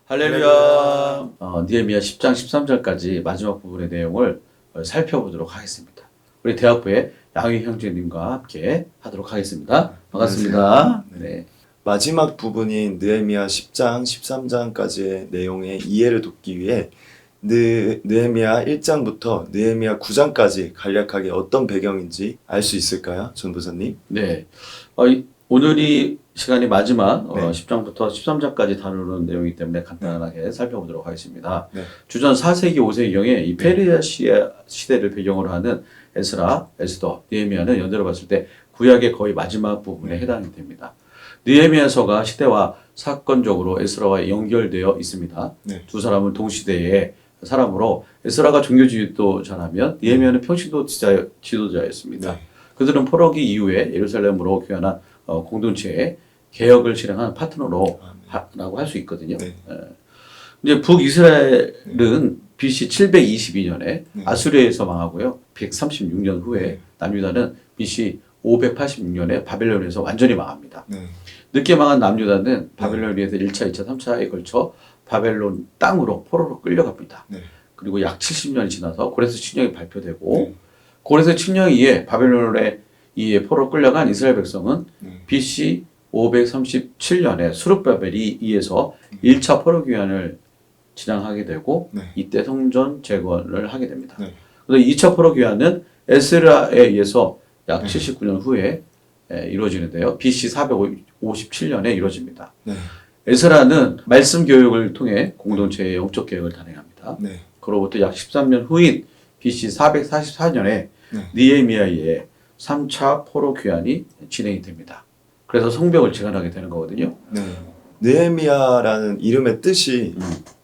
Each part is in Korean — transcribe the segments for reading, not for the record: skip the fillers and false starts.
할렐루야. 느헤미야 10장 13절까지 마지막 부분의 내용을 살펴보도록 하겠습니다. 우리 대학부의 양희 형제님과 함께 하도록 하겠습니다. 반갑습니다. 네. 마지막 부분인 느헤미야 10장 13장까지의 내용의 이해를 돕기 위해 느헤미야 1장부터 느헤미야 9장까지 간략하게 어떤 배경인지 알 수 있을까요? 전도사님? 네. 오늘이 시간이 마지막 네. 10장부터 13장까지 다루는 내용이기 때문에 간단하게 살펴보도록 하겠습니다. 네. 주전 4세기 5세기경에 이 페르시아 시대를 배경으로 하는 에스라, 에스더, 느헤미야는 연대로 봤을 때 구약의 거의 마지막 부분에 해당이 됩니다. 느헤미야서가 시대와 사건적으로 에스라와 연결되어 있습니다. 네. 두 사람은 동시대의 사람으로 에스라가 종교지도 잘하면 느헤미야는 평신도 지도자였습니다. 네. 그들은 포로기 이후에 예루살렘으로 귀환한 공동체의 개혁을 실행한 파트너로 라고 할 수 있거든요. 네. 이제 북이스라엘은 BC 722년에 아수리아에서 망하고요. 136년 후에 남유다는 BC 586년에 바벨론에서 완전히 망합니다. 네. 늦게 망한 남유다는 바벨론에서 1차, 2차, 3차에 걸쳐 바벨론 땅으로 포로로 끌려갑니다. 네. 그리고 약 70년이 지나서 고레스 칙령이 발표되고 고레스 칙령 이에 바벨론에 이에 포로로 끌려간 이스라엘 백성은 BC 537년에 수룹바벨이 이에서 1차 포로 귀환을 진행하게 되고 이때 성전 재건을 하게 됩니다. 그래서 2차 포로 귀환은 에스라에 의해서 약 79년 후에 이루어지는데요. BC 457년에 이루어집니다. 에스라는 말씀 교육을 통해 공동체의 영적 개혁을 단행합니다. 그로부터 약 13년 후인 BC 444년에 느헤미야의 3차 포로 귀환이 진행이 됩니다. 그래서 성벽을 재건하게 되는 거거든요. 느헤미야라는 이름의 뜻이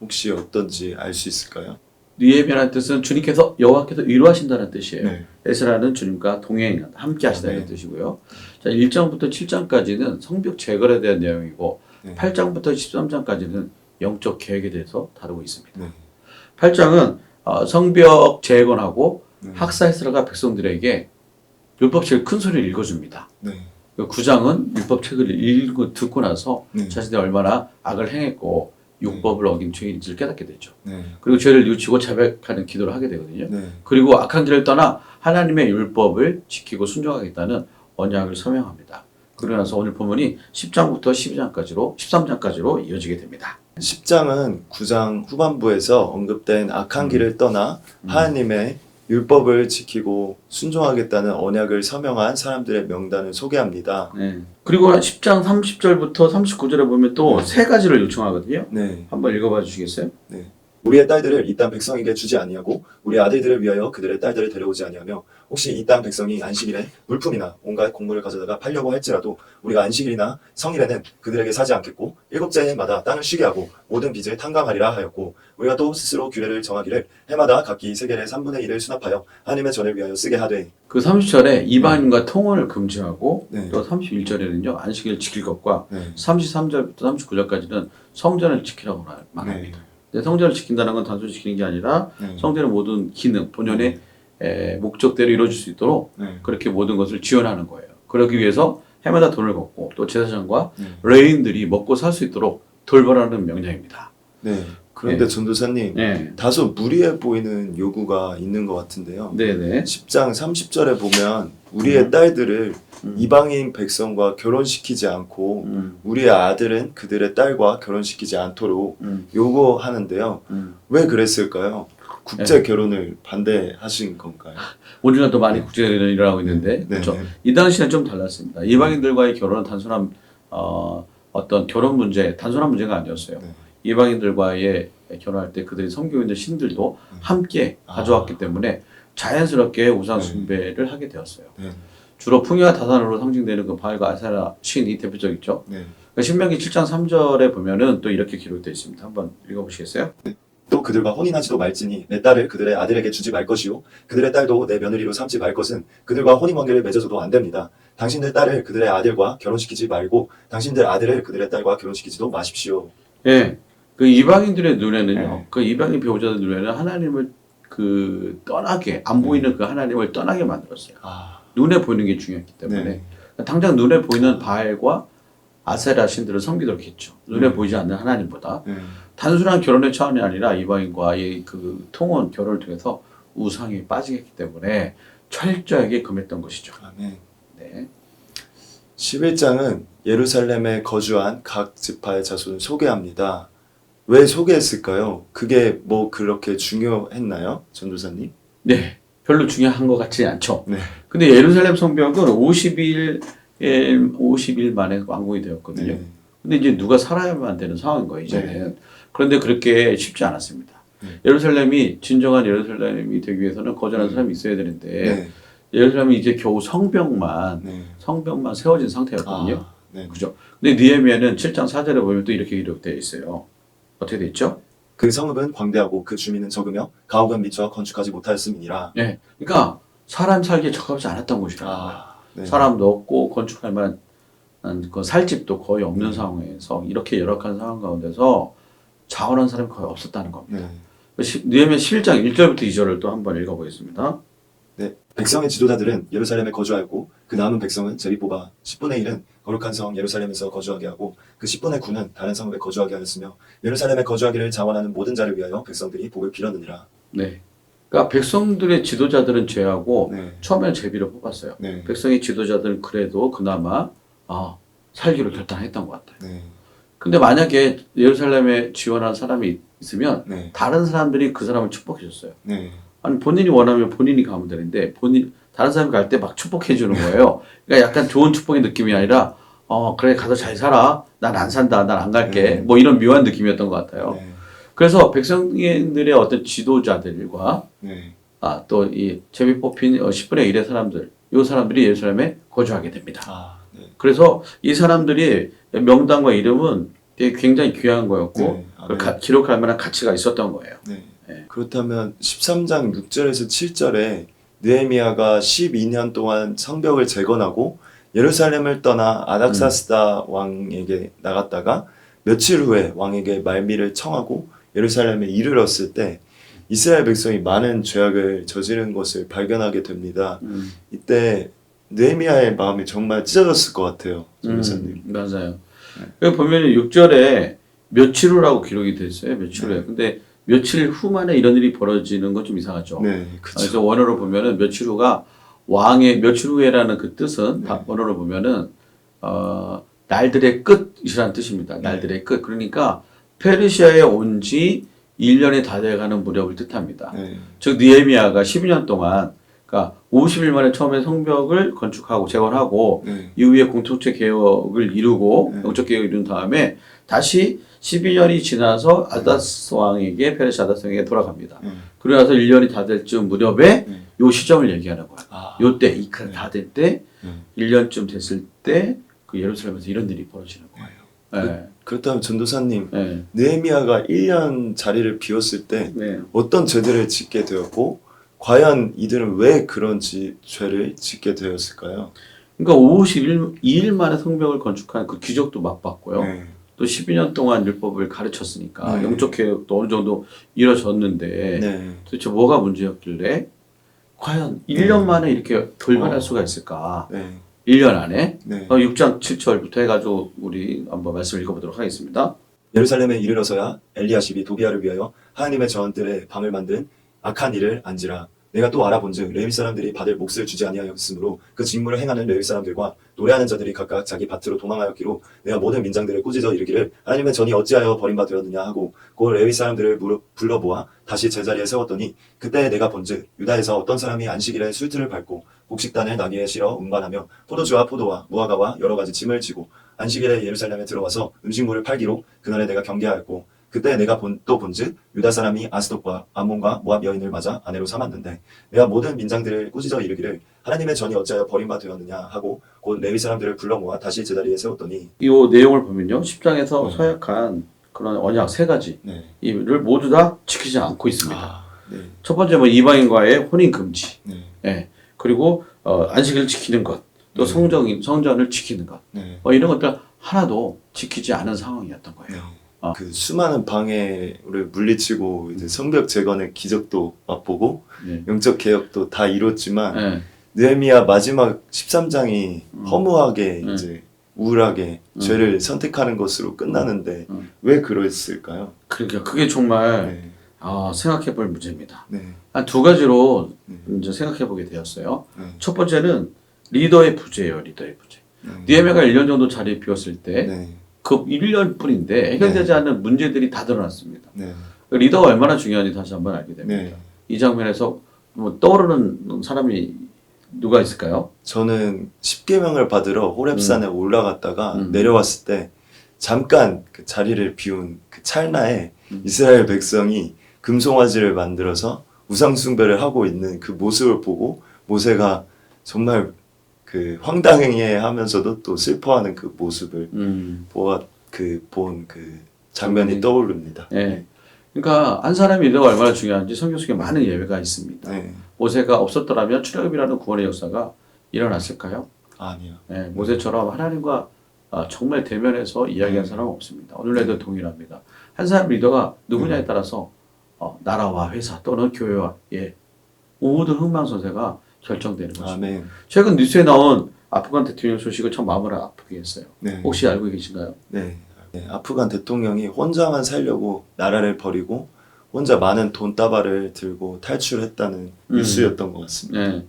혹시 어떤지 알 수 있을까요? 느헤미야라는 뜻은 주님께서 여호와께서 위로하신다는 뜻이에요. 에스라는 주님과 동행, 함께 하시다는 뜻이고요. 자, 1장부터 7장까지는 성벽 재건에 대한 내용이고 8장부터 13장까지는 영적 계획에 대해서 다루고 있습니다. 8장은 성벽 재건하고 학사 에스라가 백성들에게 율법책을 큰 소리를 읽어줍니다. 9장은 율법책을 듣고 나서 자신이 얼마나 악을 행했고 율법을 어긴 죄인지를 깨닫게 되죠. 그리고 죄를 뉘우치고 자백하는 기도를 하게 되거든요. 그리고 악한 길을 떠나 하나님의 율법을 지키고 순종하겠다는 언약을 서명합니다. 그러고 나서 오늘 본문이 10장부터 12장까지로 13장까지로 이어지게 됩니다. 10장은 9장 후반부에서 언급된 악한 길을 떠나 하나님의 율법을 지키고 순종하겠다는 언약을 서명한 사람들의 명단을 소개합니다. 그리고 10장 30절부터 39절에 보면 또 세 가지를 요청하거든요. 한번 읽어봐 주시겠어요? 우리의 딸들을 이 땅 백성에게 주지 아니하고 우리 아들들을 위하여 그들의 딸들을 데려오지 아니하며 혹시 이 땅 백성이 안식일에 물품이나 온갖 곡물을 가져다가 팔려고 할지라도 우리가 안식일이나 성일에는 그들에게 사지 않겠고 일곱째 해마다 땅을 쉬게 하고 모든 빚을 탕감하리라 하였고 우리가 또 스스로 규례를 정하기를 해마다 각기 세겔의 3분의 1을 수납하여 하나님의 전을 위하여 쓰게 하되 그 30절에 이방인과 통혼을 금지하고 또 31절에는요 안식일을 지킬 것과 33절부터 39절까지는 성전을 지키라고 말합니다. 성전을 지킨다는 건 단순히 지키는 게 아니라 성전의 모든 기능, 본연의 목적대로 이루어질 수 있도록 그렇게 모든 것을 지원하는 거예요. 그러기 위해서 해마다 돈을 걷고 또 제사장과 레인들이 먹고 살 수 있도록 돌보라는 명령입니다. 그런데 전도사님, 다소 무리해 보이는 요구가 있는 것 같은데요. 10장 30절에 보면 우리의 딸들을 이방인 백성과 결혼시키지 않고 우리의 아들은 그들의 딸과 결혼시키지 않도록 요구하는데요. 왜 그랬을까요? 국제 결혼을 반대하신 건가요? 오늘날도 많이 국제 결혼이 일어나고 있는데 그렇죠? 이 당시는 좀 달랐습니다. 이방인들과의 결혼은 단순한 어떤 결혼 문제, 단순한 문제가 아니었어요. 이방인들과의 결혼할 때 그들이 섬기고 있는 신들도 함께 가져왔기 때문에 자연스럽게 우상 숭배를 하게 되었어요. 주로 풍요와 다산으로 상징되는 그 바알과 아세라 신이 대표적이죠. 신명기 7장 3절에 보면은 또 이렇게 기록되어 있습니다. 한번 읽어보시겠어요? 또 그들과 혼인하지도 말지니 내 딸을 그들의 아들에게 주지 말 것이요 그들의 딸도 내 며느리로 삼지 말 것은 그들과 혼인관계를 맺어줘도 안 됩니다. 당신들 딸을 그들의 아들과 결혼시키지 말고 당신들 아들을 그들의 딸과 결혼시키지도 마십시오. 그 이방인들의 눈에는요, 그 이방인 배우자들 눈에는 하나님을 떠나게 안 보이는 그 하나님을 떠나게 만들었어요. 눈에 보이는 게 중요했기 때문에 당장 눈에 보이는 바알과 아세라 신들을 섬기도록 했죠. 눈에 보이지 않는 하나님보다 네. 단순한 결혼의 차원이 아니라 이방인과의 그 통혼 결혼을 통해서 우상에 빠지겠기 때문에 철저하게 금했던 것이죠. 아멘. 네. 11장은 예루살렘에 거주한 각 지파의 자손을 소개합니다. 왜 소개했을까요? 그게 뭐 그렇게 중요했나요? 전도사님? 네. 별로 중요한 것 같지 않죠. 네. 근데 예루살렘 성벽은 50일 만에 완공이 되었거든요. 네. 근데 이제 누가 살아야만 되는 상황인 거예요, 이제는. 그런데 그렇게 쉽지 않았습니다. 네. 예루살렘이 진정한 예루살렘이 되기 위해서는 거절하는 사람이 있어야 되는데 네. 예루살렘이 이제 겨우 성벽만 네. 세워진 상태였거든요. 아, 네. 그죠? 근데 느헤미야는 7장 4절에 보면 또 이렇게 기록되어 있어요. 어떻게 돼 있죠? 그 성읍은 광대하고 그 주민은 적으며 가옥은 미처 건축하지 못하였음이니라. 네. 그러니까 사람 살기에 적합하지 않았던 곳이라는 거예요. 네. 사람도 없고 건축할 만한 그 살집도 거의 없는 상황에서 이렇게 열악한 상황 가운데서 자원한 사람이 거의 없었다는 겁니다. 네. 느헤미야 11장 1절부터 2절을 또 한번 읽어보겠습니다. 네. 백성의 지도자들은 예루살렘에 거주하였고 그 남은 백성은 제비 뽑아 10분의 1은 거룩한 성 예루살렘에서 거주하게 하고 그 10분의 9는 다른 성읍에 거주하게 하였으며 예루살렘에 거주하기를 자원하는 모든 자를 위하여 백성들이 복을 빌었느니라. 네. 그러니까 백성들의 지도자들은 죄하고 네. 처음에는 제비를 뽑았어요. 네. 백성의 지도자들은 그래도 그나마 살기로 결단했던 것 같아요. 네. 근데 만약에 예루살렘에 지원한 사람이 있으면 네. 다른 사람들이 그 사람을 축복해 줬어요. 네. 아니 본인이 원하면 본인이 가면 되는데 다른 사람이 갈 때 막 축복해 주는 거예요. 그러니까 약간 좋은 축복의 느낌이 아니라 그래 가서 잘 살아. 난 안 산다. 난 안 갈게. 뭐 이런 묘한 느낌이었던 것 같아요. 네. 그래서 백성들의 어떤 지도자들과 네. 또 이 제비 뽑힌 10분의 1의 사람들, 이 사람들이 예루살렘에 거주하게 됩니다. 네. 그래서 이 사람들이 명단과 이름은 되게 굉장히 귀한 거였고 네. 그걸 기록할 만한 가치가 있었던 거예요. 네. 네. 그렇다면 13장 6절에서 7절에 느헤미야가 12년 동안 성벽을 재건하고 예루살렘을 떠나 아닥사스다 왕에게 나갔다가 며칠 후에 왕에게 말미를 청하고 예루살렘에 이르렀을 때 이스라엘 백성이 많은 죄악을 저지른 것을 발견하게 됩니다. 이때 느헤미야의 마음이 정말 찢어졌을 것 같아요. 전도사님. 맞아요. 여기 보면 6절에 며칠 후라고 기록이 돼 있어요. 며칠 후에. 근데 며칠 후 만에 이런 일이 벌어지는 건 좀 이상하죠. 네, 그렇죠. 그래서 원어로 보면은 며칠 후가 왕의 며칠 후에라는 그 뜻은 원어로 보면은 날들의 끝이라는 뜻입니다. 날들의 끝. 그러니까 페르시아에 온 지 1년이 다 돼가는 무렵을 뜻합니다. 네. 즉 느헤미야가 12년 동안 그러니까 50일 만에 처음에 성벽을 건축하고 재건하고 네. 이후에 공동체 개혁을 이루고 네. 영적 개혁을 이룬 다음에 다시 12년이 지나서 아다스 왕에게 페르시아 아다스 왕에게 돌아갑니다. 그러고 나서 1년이 다 될 쯤 무렵에 요 시점을 얘기하는 거예요. 요때 이크 다 될 때 1년쯤 됐을 때 그 예루살렘에서 이런 일이 벌어지는 거예요. 네. 그렇다면 전도사님, 네. 느헤미야가 1년 자리를 비웠을 때 네. 어떤 죄들을 짓게 되었고 과연 이들은 왜 그런 죄를 짓게 되었을까요? 그러니까 52일 만에 성벽을 건축한 그 기적도 맛봤고요. 네. 또 12년 동안 율법을 가르쳤으니까 네. 영적 개혁도 어느 정도 이루어졌는데 네. 도대체 뭐가 문제였길래 과연 1년 만에 이렇게 돌변할 수가 있을까? 네. 1년 안에 네. 6장 7절부터 해가지고 우리 한번 말씀을 읽어보도록 하겠습니다. 예루살렘에 이르러서야 엘리야십이 도비야를 위하여 하나님의 전들의 방을 만든 악한 일을 안지라. 내가 또 알아본즉 레위 사람들이 받을 몫을 주지 아니하였으므로 그 직무를 행하는 레위 사람들과 노래하는 자들이 각각 자기 밭으로 도망하였기로 내가 모든 민장들을 꾸짖어 이르기를 하나님의 전이 어찌하여 버림바 되었느냐 하고 그 레위 사람들을 불러보아 다시 제자리에 세웠더니 그때 내가 본즉 유다에서 어떤 사람이 안식일에 술틀을 밟고 곡식단을 나귀에 실어 운반하며 포도주와 포도와 무화과와 여러 가지 짐을 지고 안식일에 예루살렘에 들어와서 음식물을 팔기로 그날에 내가 경계하였고 그때 내가 또 본즉 유다 사람이 아스돗과 암몬과 모압 여인을 맞아 아내로 삼았는데 내가 모든 민장들을 꾸짖어 이르기를 하나님의 전이 어찌하여 버림바 되었느냐 하고 곧 레위 사람들을 불러 모아 다시 제자리에 세웠더니 이 내용을 보면요. 10장에서 서약한 그런 언약 세 가지 네. 이를 모두 다 지키지 않고 있습니다. 네. 첫 번째 뭐 이방인과의 혼인 금지, 네. 예. 그리고 안식일을 지키는 것, 또 성전을 지키는 것, 네. 이런 것들 하나도 지키지 않은 상황이었던 거예요. 네. 그 수많은 방해를 물리치고 이제 성벽 재건의 기적도 맛보고 네. 영적 개혁도 다 이뤘지만 네. 느헤미야 마지막 13장이 허무하게 이제 우울하게 죄를 선택하는 것으로 끝나는데 왜 그랬을까요? 그러니까 그게 정말 네. 생각해 볼 문제입니다. 네. 한 두 가지로 네. 이제 생각해 보게 되었어요. 네. 첫 번째는 리더의 부재예요. 리더의 부재. 니에미아가 1년 정도 자리 비웠을 때 네. 그 1년뿐인데 해결되지 네. 않는 문제들이 다 드러났습니다. 네. 리더가 얼마나 중요한지 다시 한번 알게 됩니다. 네. 이 장면에서 뭐 떠오르는 사람이 누가 있을까요? 저는 10계명을 받으러 호렙산에 올라갔다가 음. 내려왔을 때 잠깐 그 자리를 비운 그 찰나에 이스라엘 백성이 금송아지를 만들어서 우상숭배를 하고 있는 그 모습을 보고 모세가 정말 그 황당해 하면서도 또 슬퍼하는 그 모습을 본 그 장면이 떠오릅니다. 네. 그러니까 한 사람의 리더가 얼마나 중요한지 성경 속에 많은 예외가 있습니다. 네. 모세가 없었더라면 출애굽이라는 구원의 역사가 일어났을까요? 아니요. 네, 모세처럼 하나님과 정말 대면해서 이야기한 사람은 없습니다. 오늘날도 동일합니다. 한 사람 리더가 누구냐에 따라서 나라와 회사 또는 교회와 모든 흥망성쇠가 결정되는 것입니다. 아멘. 최근 뉴스에 나온 아프간 대통령 소식을 참 마음을 아프게 했어요. 네. 혹시 알고 계신가요? 네. 네. 아프간 대통령이 혼자만 살려고 나라를 버리고 혼자 많은 돈다발을 들고 탈출했다는 뉴스였던 것 같습니다. 네.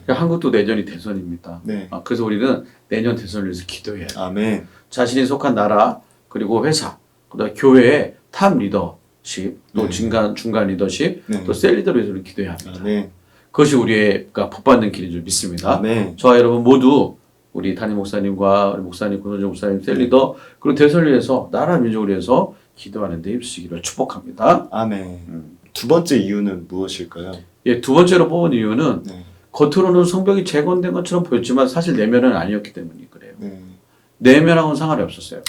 그러니까 한국도 내년이 대선입니다. 네. 그래서 우리는 내년 대선을 위해서 기도해야 돼요. 아멘. 자신이 속한 나라 그리고 회사 그다음에 교회의 탑 리더십 또 네. 중간 리더십 네. 또 셀 리더를 위해서 기도해야 합니다. 아멘. 그것이 우리의 복받는 길인 줄 믿습니다. 아멘. 저와 여러분 모두 우리 담임 목사님과 우리 목사님, 권호정 목사님, 셀 리더 그리고 대선을 위해서 나라 민족을 위해서 기도하는 데 힘쓰기를 축복합니다. 아멘. 두 번째 이유는 무엇일까요? 두 번째로 뽑은 이유는 네. 겉으로는 성벽이 재건된 것처럼 보였지만 사실 내면은 아니었기 때문이 그래요. 네. 내면하고는 상관이 없었어요.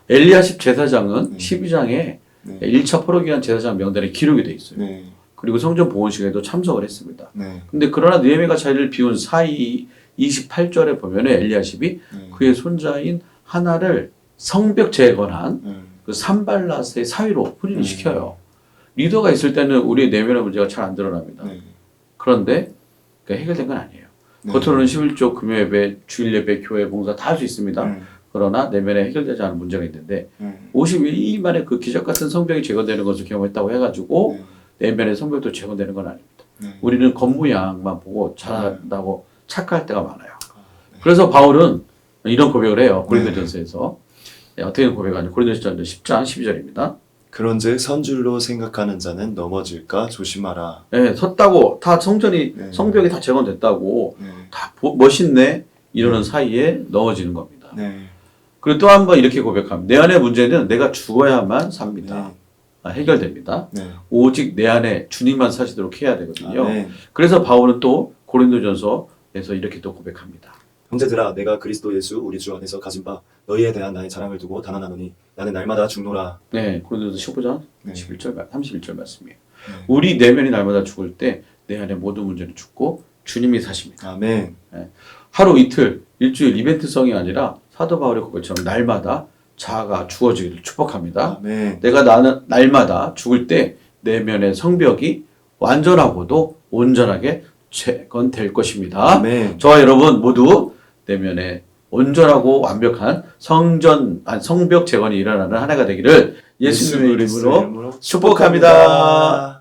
엘리야십 제사장은 12장에 네. 1차 포로기한 제사장 명단에 기록이 돼 있어요. 네. 그리고 성전 봉헌식에도 참석을 했습니다. 네. 근데 그러나 느헤미야가 자리를 비운 사이 28절에 보면은 엘리야십이 그의 손자인 하나를 성벽 재건한 그 산발랏의 사위로 혼인을 시켜요. 리더가 있을 때는 우리의 내면의 문제가 잘 안 드러납니다. 네. 그런데 해결된 건 아니에요. 네. 겉으로는 11조, 금요예배, 주일예배, 교회 봉사 다 할 수 있습니다. 네. 그러나 내면에 해결되지 않은 문제가 있는데 51일 만에 그 기적 같은 성벽이 재건되는 것을 경험했다고 해가지고 내면의 성벽도 재건되는 건 아닙니다. 우리는 겉모양만 보고 잘한다고 착각할 때가 많아요. 그래서 바울은 이런 고백을 해요. 고린도전서에서. 어떻게 고백하냐. 고린도전서 10장 12절입니다. 그런즉 선줄로 생각하는 자는 넘어질까 조심하라. 네, 섰다고 다 성전이 네. 성벽이 다 재건됐다고 네. 다 멋있네 이러는 사이에 넘어지는 겁니다. 네. 그리고 또 한 번 이렇게 고백합니다. 내 안의 문제는 내가 죽어야만 삽니다. 해결됩니다. 네. 오직 내 안에 주님만 사시도록 해야 되거든요. 아멘. 그래서 바울은 또 고린도전서에서 이렇게 또 고백합니다. 형제들아 내가 그리스도 예수 우리 주 안에서 가진 바 너희에 대한 나의 자랑을 두고 단언하노니 나는 날마다 죽노라. 네, 고린도전서 15장 네. 11절 31절 말씀이에요. 네. 우리 내면이 날마다 죽을 때 내 안에 모든 문제는 죽고 주님이 사십니다. 아멘. 하루 이틀 일주일 이벤트성이 아니라 사도 바울의 고백처럼 날마다 자아가 주어지기를 축복합니다. 아멘. 내가 나는 날마다 죽을 때 내면의 성벽이 완전하고도 온전하게 재건될 것입니다. 아멘. 저와 여러분 모두 내면에 온전하고 완벽한 성벽 재건이 일어나는 한 해가 되기를 예수님의 이름으로 축복합니다.